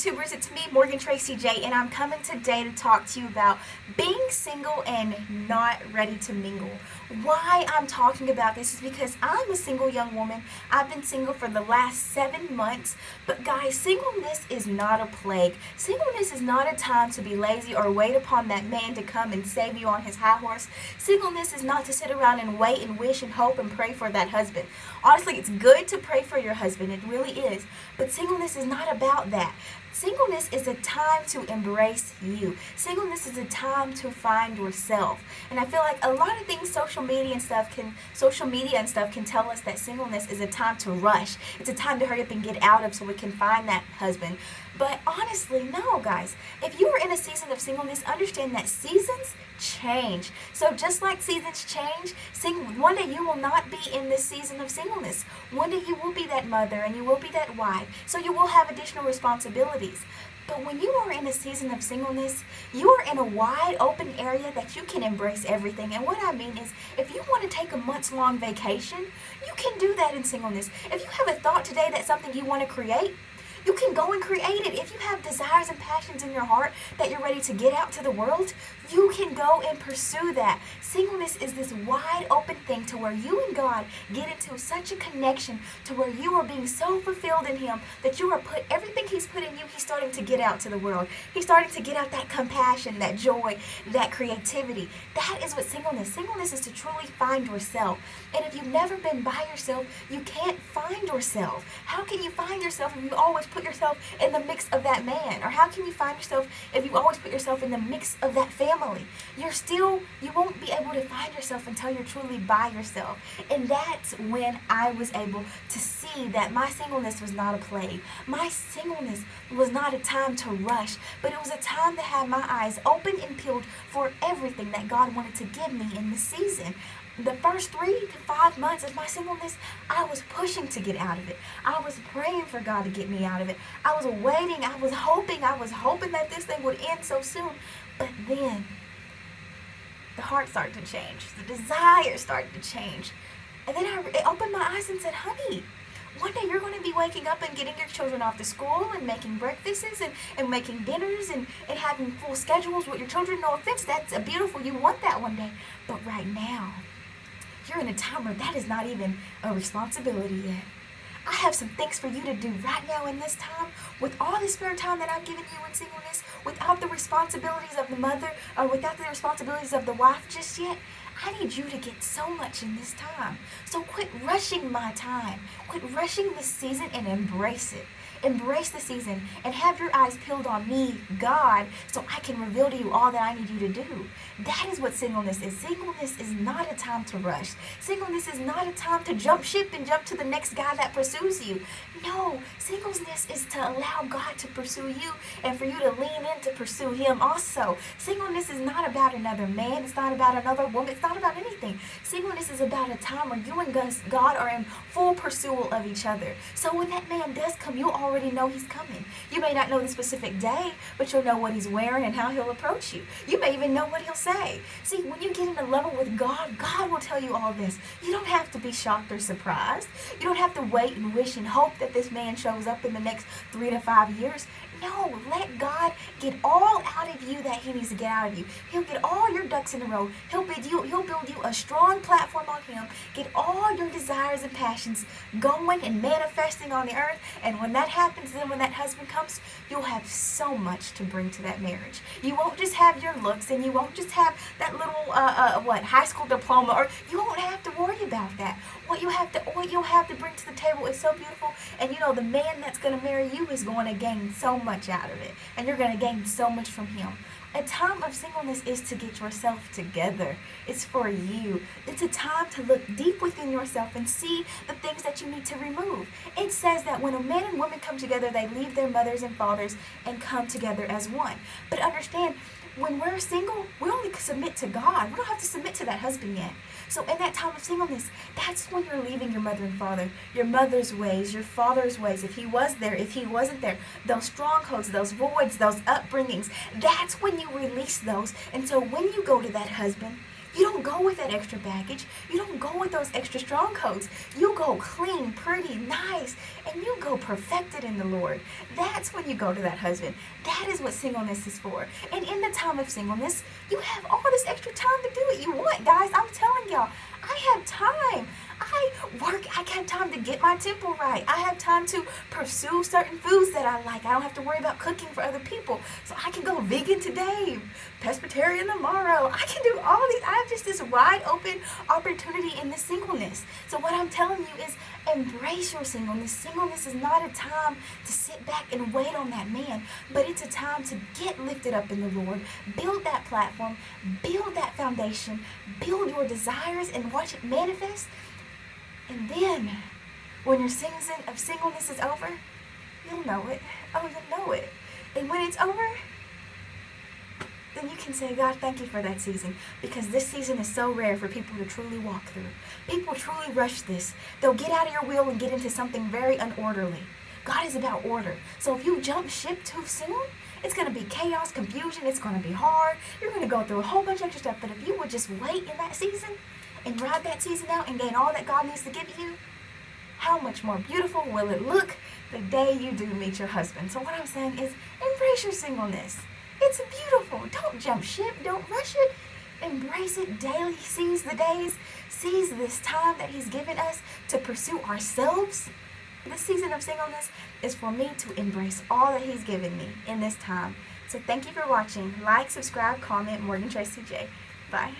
YouTubers, it's me, Tracy J, and I'm coming today to talk to you about being single and not ready to mingle. Why I'm talking about this is because I'm a single young woman. I've been single for the last 7 months, but guys, singleness is not a plague. Singleness is not a time to be lazy or wait upon that man to come and save you on his high horse. Singleness is not to sit around and wait and wish and hope and pray for that husband. Honestly, it's good to pray for your husband, it really is, but singleness is not about that. Singleness is a time to embrace you. Singleness is a time to find yourself. And I feel like a lot of things social media and stuff can tell us that singleness is a time to rush. It's a time to hurry up and get out of so we can find that husband. But honestly, no, guys. If you are in a season of singleness, understand that seasons change. So just like seasons change, one day you will not be in this season of singleness. One day you will be that mother and you will be that wife. So you will have additional responsibilities. But when you are in a season of singleness, you are in a wide open area that you can embrace everything. And what I mean is, if you want to take a months-long vacation, you can do that in singleness. If you have a thought today that's something you want to create, you can go and create it. If you have desires and passions in your heart that you're ready to get out to the world, you can go and pursue that. Singleness is this wide open thing to where you and God get into such a connection to where you are being so fulfilled in Him that you are everything He's put in you, He's starting to get out to the world. He's starting to get out that compassion, that joy, that creativity. That is what singleness is, to truly find yourself. And if you've never been by yourself, you can't find yourself. How can you find yourself if you always put yourself in the mix of that man? Or how can you find yourself if you always put yourself in the mix of that family? You won't be able to find yourself until you're truly by yourself. And that's when I was able to see that my singleness was not a plague. My singleness was not a time to rush, but it was a time to have my eyes open and peeled for everything that God wanted to give me in this season. The first 3 to 5 months of my singleness, I was pushing to get out of it. I was praying for God to get me out of it. I was waiting. I was hoping that this thing would end so soon. But then the heart started to change. The desire started to change. And then it opened my eyes and said, honey, one day you're going to be waking up and getting your children off to school and making breakfasts and making dinners and having full schedules with your children. No offense, that's beautiful. You want that one day. But right now, you're in a time where that is not even a responsibility yet. I have some things for you to do right now in this time, with all the spare time that I've given you in singleness, without the responsibilities of the mother or without the responsibilities of the wife just yet. I need you to get so much in this time. So quit rushing my time. Quit rushing this season and embrace it. Embrace the season and have your eyes peeled on me, God, so I can reveal to you all that I need you to do. That is what singleness is. Singleness is not a time to rush. Singleness is not a time to jump ship and jump to the next guy that pursues you. No, singleness is to allow God to pursue you and for you to lean in to pursue Him also. Singleness is not about another man. It's not about another woman. It's not about anything. Singleness is about a time where you and God are in full pursuit of each other. So when that man does come, you already know he's coming. You may not know the specific day, but you'll know what he's wearing and how he'll approach you. You may even know what he'll say. See, when you get in a level with God, God will tell you all this. You don't have to be shocked or surprised. You don't have to wait and wish and hope that this man shows up in the next 3 to 5 years. No, let God get all out of you that He needs to get out of you. He'll get all your ducks in a row. He'll build you a strong platform on Him. Get all your desires and passions going and manifesting on the earth. And when that happens, then when that husband comes, you'll have so much to bring to that marriage. You won't just have your looks, and you won't just have that little high school diploma, or you won't have to worry about that. What you'll have to bring to the table is so beautiful, and the man that's going to marry you is going to gain so much out of it, and you're going to gain so much from him. A time of singleness is to get yourself together. It's for you. It's a time to look deep within yourself and see the things that you need to remove. It says that when a man and woman come together, they leave their mothers and fathers and come together as one. But understand, when we're single, we only submit to God. We don't have to submit to that husband yet. So in that time of singleness, that's when you're leaving your mother and father, your mother's ways, your father's ways, if he was there, if he wasn't there, those strongholds, those voids, those upbringings, that's when you release those. And so when you go to that husband, You don't go with that extra baggage. You don't go with those extra strong coats. You go clean, pretty, nice, and you go perfected in the Lord. That's when you go to that husband. That is what singleness is for. And in the time of singleness, you have all this extra time to do what you want, guys. I'm telling y'all, I have time. I have time to get my temple right. I have time to pursue certain foods that I like. I don't have to worry about cooking for other people. So I can go vegan today, pescatarian tomorrow. I can do all these. I have just this wide open opportunity in this singleness. So what I'm telling you is embrace your singleness. Singleness is not a time to sit back and wait on that man, but it's a time to get lifted up in the Lord, build that platform, build that foundation, build your desires and watch it manifest. And then, when your season of singleness is over, you'll know it. Oh, you'll know it. And when it's over, then you can say, God, thank you for that season. Because this season is so rare for people to truly walk through. People truly rush this. They'll get out of your will and get into something very unorderly. God is about order. So if you jump ship too soon, it's going to be chaos, confusion. It's going to be hard. You're going to go through a whole bunch of extra stuff. But if you would just wait in that season and ride that season out and gain all that God needs to give you, how much more beautiful will it look the day you do meet your husband? So what I'm saying is embrace your singleness. It's beautiful. Don't jump ship. Don't rush it. Embrace it daily. Seize the days. Seize this time that He's given us to pursue ourselves. This season of singleness is for me to embrace all that He's given me in this time. So thank you for watching. Like, subscribe, comment. Morgan Tracy J. Bye.